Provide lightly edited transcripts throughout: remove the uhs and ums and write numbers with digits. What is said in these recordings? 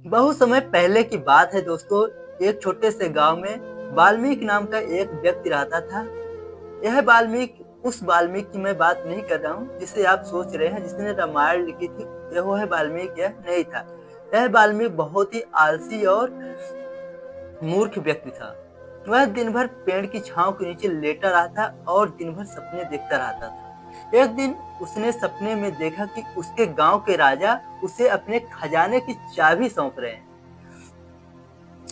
बहुत समय पहले की बात है दोस्तों। एक छोटे से गांव में वाल्मीकि नाम का एक व्यक्ति रहता था। यह वाल्मीकि उस वाल्मीकि की मैं बात नहीं कर रहा हूँ जिसे आप सोच रहे हैं, जिसने रामायण लिखी थी। यह वाल्मीकि यह नहीं था। यह वाल्मीकि बहुत ही आलसी और मूर्ख व्यक्ति था। वह दिन भर पेड़ की छांव के नीचे लेटा रहता और दिन भर सपने देखता रहता था। एक दिन उसने सपने में देखा कि उसके गांव के राजा उसे अपने खजाने की चाबी सौंप रहे हैं,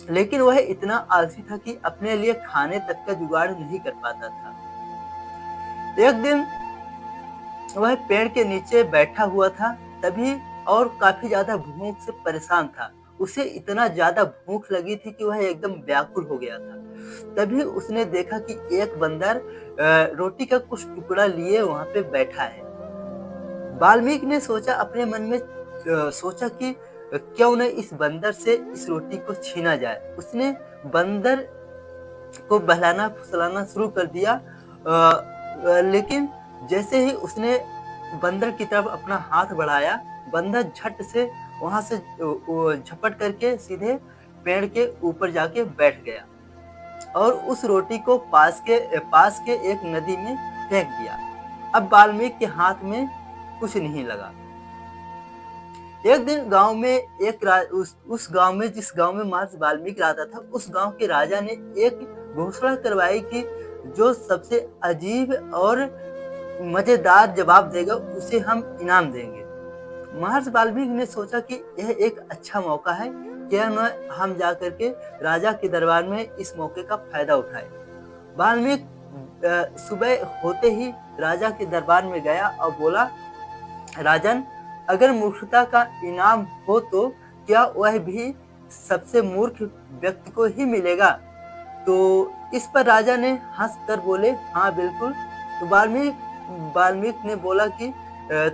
लेकिन वह इतना आलसी था कि अपने लिए खाने तक का जुगाड़ नहीं कर पाता था। एक दिन वह पेड़ के नीचे बैठा हुआ था तभी, और काफी ज्यादा भूख से परेशान था। उसे इतना ज्यादा भूख लगी थी कि वह एकदम व्याकुल हो गया था। तभी उसने देखा कि एक बंदर रोटी का कुछ टुकड़ा लिए वहां पे बैठा है। वाल्मीकि ने सोचा अपने मन में, सोचा कि क्यों न इस बंदर से इस रोटी को छीना जाए। उसने बंदर को बहलाना फुसलाना शुरू कर दिया। लेकिन जैसे ही उसने बंदर की तरफ अपना हाथ बढ़ाया, बंदर झट से वहां से झपट करके सीधे पेड़ के ऊपर जाके बैठ गया और उस रोटी को पास के एक नदी में फेंक दिया। अब वाल्मीकि के हाथ में कुछ नहीं लगा। एक दिन गांव में उस गांव में, जिस गांव में महर्षि वाल्मीकि रहता था, उस गांव के राजा ने एक घोषणा करवाई कि जो सबसे अजीब और मजेदार जवाब देगा उसे हम इनाम देंगे। महर्षि वाल्मीकि ने सोचा कि यह एक अच्छा मौका है, क्या न हम जाकर के राजा के दरबार में इस मौके का फायदा उठाए। वाल्मीकि सुबह होते ही राजा के दरबार में गया और बोला, राजन, अगर मूर्खता का इनाम हो तो क्या वह भी सबसे मूर्ख व्यक्ति को ही मिलेगा? तो इस पर राजा ने हंस कर बोले, हाँ बिल्कुल। तो वाल्मीकि ने बोला कि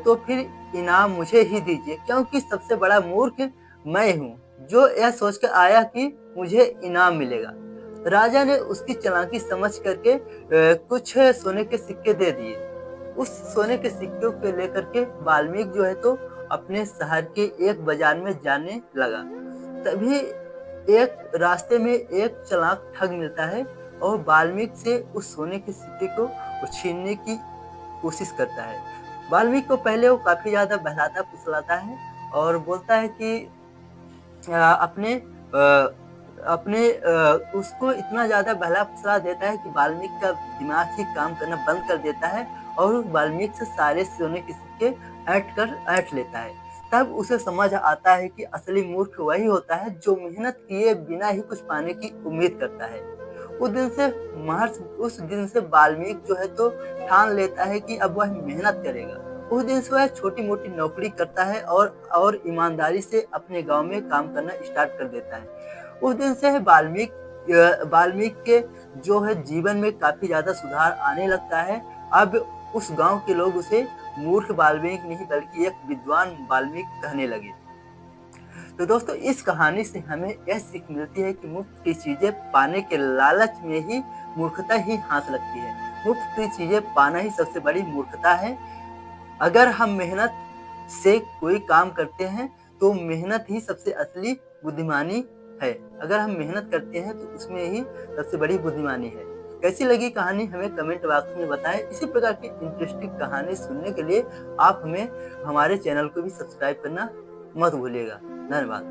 तो फिर इनाम मुझे ही दीजिए, क्योंकि सबसे बड़ा मूर्ख मैं हूँ जो यह सोचकर आया कि मुझे इनाम मिलेगा। राजा ने उसकी चालाकी समझ करके कुछ सोने के सिक्के दे दिए। उस सोने के सिक्कों को लेकर के वाल्मीकि जो है तो अपने शहर के एक बाजार में जाने लगा। तभी एक रास्ते में एक चालाक ठग मिलता है और वाल्मीकि से उस सोने के सिक्के को छीनने की कोशिश करता है। वाल्मीकि को पहले वो काफी ज्यादा बहलाता फुसलाता है और बोलता है कि अपने उसको इतना ज्यादा बहला फुसला देता है कि वाल्मीकि का दिमाग ही काम करना बंद कर देता है और वाल्मीकि से सारे सोने के सिक्के ऐंठ लेता है। तब उसे समझ आता है कि असली मूर्ख वही होता है जो मेहनत किए बिना ही कुछ पाने की उम्मीद करता है। उस दिन से वाल्मीकि जो है तो ठान लेता है कि अब वह मेहनत करेगा। उस दिन से वह छोटी मोटी नौकरी करता है और ईमानदारी से अपने गांव में काम करना स्टार्ट कर देता है। उस दिन से वाल्मीकि के जो है जीवन में काफी ज्यादा सुधार आने लगता है। अब उस गांव के लोग उसे मूर्ख वाल्मीकि नहीं बल्कि एक विद्वान वाल्मीकि कहने लगे। तो दोस्तों, इस कहानी से हमें यह सीख मिलती है कि मुफ्त की चीजें पाने के लालच में ही मूर्खता ही हाथ लगती है। मुफ्त की चीजें पाना ही सबसे बड़ी मूर्खता है। अगर हम मेहनत से कोई काम करते हैं तो मेहनत ही सबसे असली बुद्धिमानी है। अगर हम मेहनत करते हैं तो उसमें ही सबसे बड़ी बुद्धिमानी है। कैसी लगी कहानी हमें कमेंट बॉक्स में बताएं। इसी प्रकार की इंटरेस्टिंग कहानी सुनने के लिए आप हमें हमारे चैनल को भी सब्सक्राइब करना मत भूलिएगा। धन्यवाद।